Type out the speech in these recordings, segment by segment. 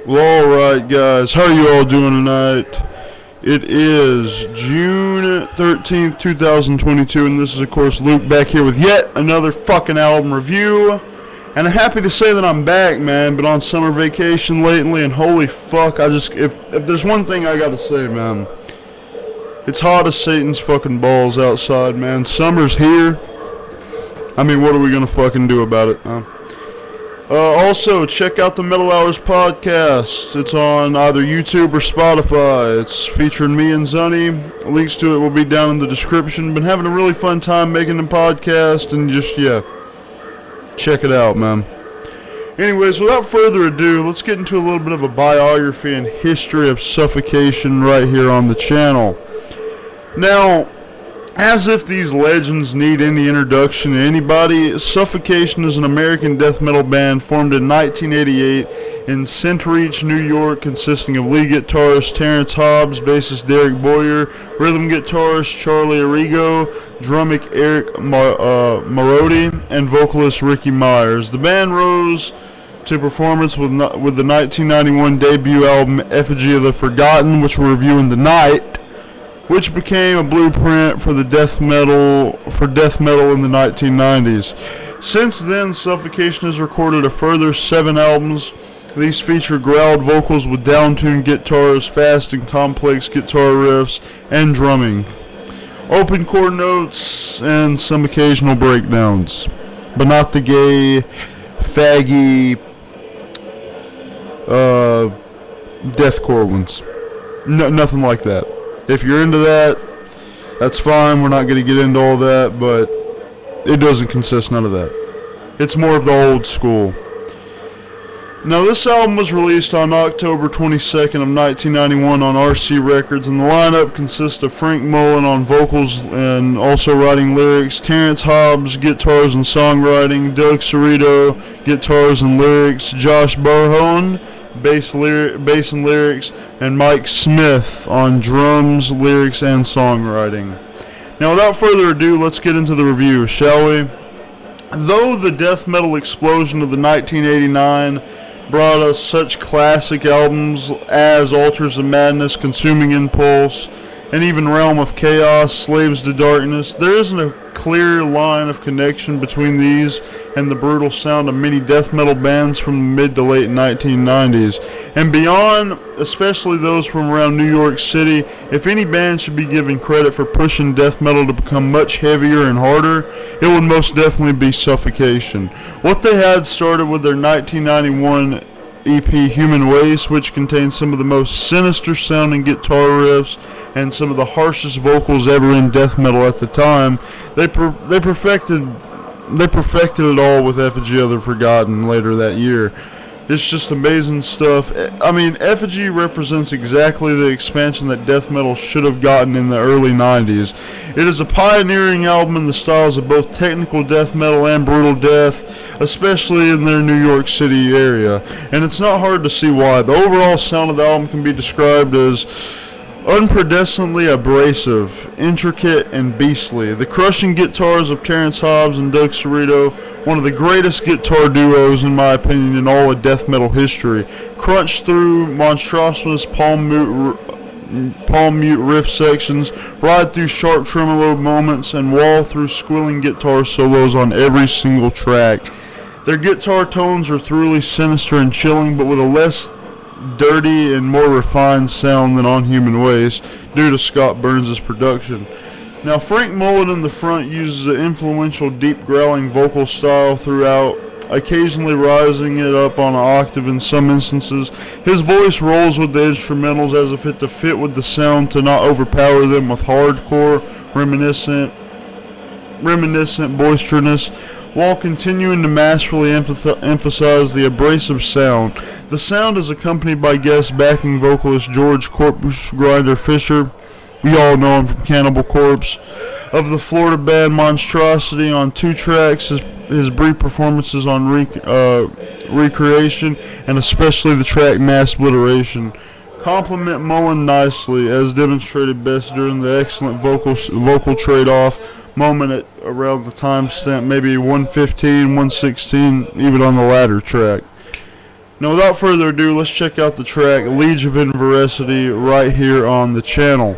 Well, alright guys, how are you all doing tonight? It is June 13th, 2022, and this is of course Luke back here with yet another fucking album review. And I'm happy to say that I'm back, man, been on summer vacation lately, and holy fuck, if there's one thing I gotta say, man, it's hot as Satan's fucking balls outside, man. Summer's here. I mean, what are we gonna fucking do about it, man? Also, check out the Metal Hours podcast. It's on either YouTube or Spotify. It's featuring me and Zunny. Links to it will be down in the description. Been having a really fun time making the podcast, and check it out, man. Anyways, without further ado, let's get into a little bit of a biography and history of Suffocation right here on the channel. Now, as if these legends need any introduction to anybody, Suffocation is an American death metal band formed in 1988 in Centereach, New York, consisting of lead guitarist Terrence Hobbs, bassist Derek Boyer, rhythm guitarist Charlie Arrigo, drummer Eric Marodi, and vocalist Ricky Myers. The band rose to performance with the 1991 debut album Effigy of the Forgotten, which we're reviewing tonight, which became a blueprint for death metal in the 1990s. Since then, Suffocation has recorded a further 7 albums. These feature growled vocals with down-tuned guitars, fast and complex guitar riffs, and drumming, open chord notes, and some occasional breakdowns, but not the gay, faggy, deathcore ones. No, nothing like that. If you're into that, that's fine. We're not going to get into all that, but it doesn't consist none of that. It's more of the old school. Now, this album was released on October 22nd of 1991 on RC Records, and the lineup consists of Frank Mullen on vocals and also writing lyrics, Terrence Hobbs, guitars and songwriting, Doug Cerrito, guitars and lyrics, Josh Barhone, bass and lyrics, and Mike Smith on drums, lyrics, and songwriting. Now, without further ado, let's get into the review, shall we? Though the death metal explosion of the 1989 brought us such classic albums as Altars of Madness, Consuming Impulse, and even Realm of Chaos, Slaves to Darkness, there isn't a clear line of connection between these and the brutal sound of many death metal bands from the mid to late 1990s. And beyond, especially those from around New York City, if any band should be given credit for pushing death metal to become much heavier and harder, it would most definitely be Suffocation. What they had started with their 1991 EP Human Waste, which contains some of the most sinister sounding guitar riffs and some of the harshest vocals ever in death metal at the time. They perfected it all with Effigy of the Forgotten later that year. It's just amazing stuff. I mean, Effigy represents exactly the expansion that death metal should have gotten in the early 90s. It is a pioneering album in the styles of both technical death metal and brutal death, especially in their New York City area. And it's not hard to see why. The overall sound of the album can be described as unprecedentedly abrasive, intricate, and beastly. The crushing guitars of Terrence Hobbs and Doug Cerrito, one of the greatest guitar duos in my opinion in all of death metal history, crunch through monstrous palm mute riff sections, ride through sharp tremolo moments, and wall through squealing guitar solos on every single track. Their guitar tones are thoroughly sinister and chilling, but with a less dirty and more refined sound than on Human Waste due to Scott Burns' production. Now, Frank Mullen in the front uses an influential deep growling vocal style throughout, occasionally rising it up on an octave in some instances. His voice rolls with the instrumentals as if it to fit with the sound to not overpower them with hardcore, reminiscent boisterousness, while continuing to masterfully emphasize the abrasive sound. The sound is accompanied by guest backing vocalist George Corpse Grinder Fisher. We all know him from Cannibal Corpse. Of the Florida band Monstrosity on 2 tracks, his brief performances on Recreation, and especially the track Mass Obliteration, complement Mullen nicely, as demonstrated best during the excellent vocal trade-off moment at around the timestamp, maybe 1:15, 1:16, even on the latter track. Now, without further ado, let's check out the track Legion of Inveracity right here on the channel.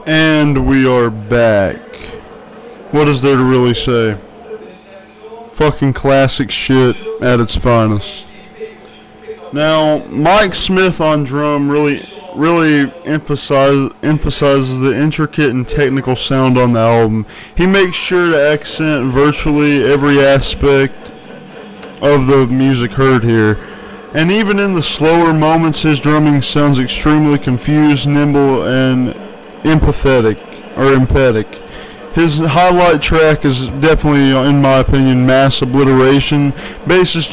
And we are back. What is there to really say? Fucking classic shit at its finest. Now, Mike Smith on drum really really emphasizes the intricate and technical sound on the album. He makes sure to accent virtually every aspect of the music heard here. And even in the slower moments, his drumming sounds extremely confused, nimble, and emphatic. His highlight track is definitely, in my opinion, Mass Obliteration. Bassist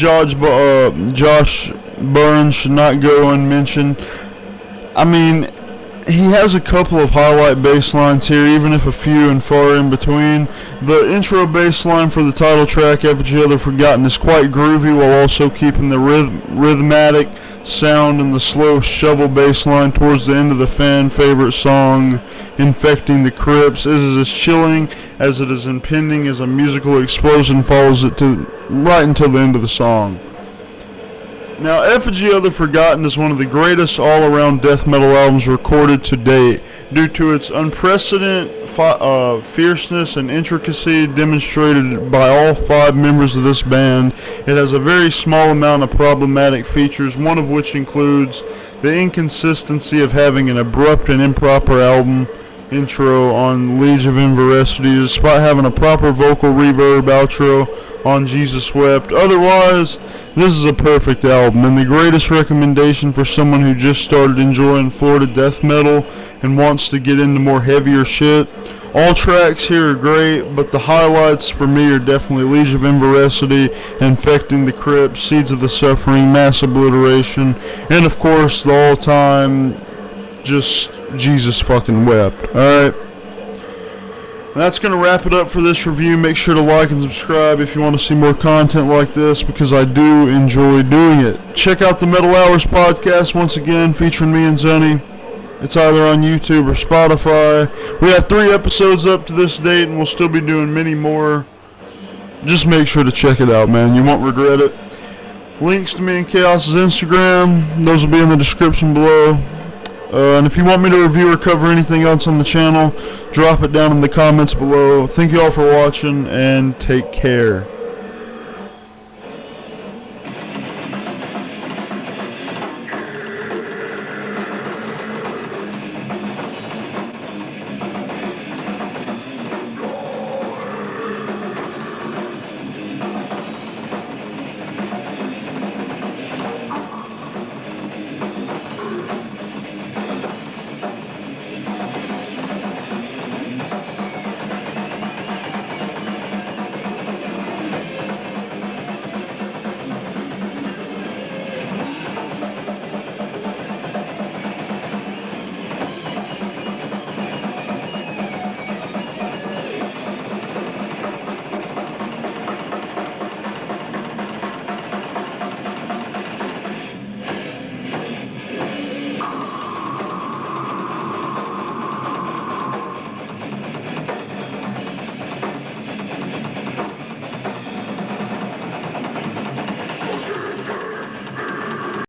Josh Burns should not go unmentioned. I mean, he has a couple of highlight bass lines here, even if a few and far in between. The intro bass line for the title track, Effigy of the Forgotten, is quite groovy while also keeping the rhythmic sound and the slow shovel bass line towards the end of the fan favorite song, Infecting the Crypts, is as chilling as it is impending as a musical explosion follows it to right until the end of the song. Now, Effigy of the Forgotten is one of the greatest all-around death metal albums recorded to date, due to its unprecedented fierceness and intricacy demonstrated by all 5 members of this band. It has a very small amount of problematic features, one of which includes the inconsistency of having an abrupt and improper album intro on Legion of Inveracity, despite having a proper vocal reverb outro on Jesus Wept. Otherwise, this is a perfect album, and the greatest recommendation for someone who just started enjoying Florida death metal and wants to get into more heavier shit. All tracks here are great, but the highlights for me are definitely Legion of Inveracity, Infecting the Crypt, Seeds of the Suffering, Mass Obliteration, and of course the all-time just Jesus fucking wept. Alright, that's going to wrap it up for this review. Make sure to like and subscribe if you want to see more content like this, because I do enjoy doing it. Check out the Metal Hours podcast once again, featuring me and Zony. It's either on YouTube or Spotify. We have 3 episodes up to this date, and we'll still be doing many more. Just make sure to check it out, man. You won't regret it. Links to me and Chaos's Instagram, those will be in the description below. And if you want me to review or cover anything else on the channel, drop it down in the comments below. Thank you all for watching, and take care.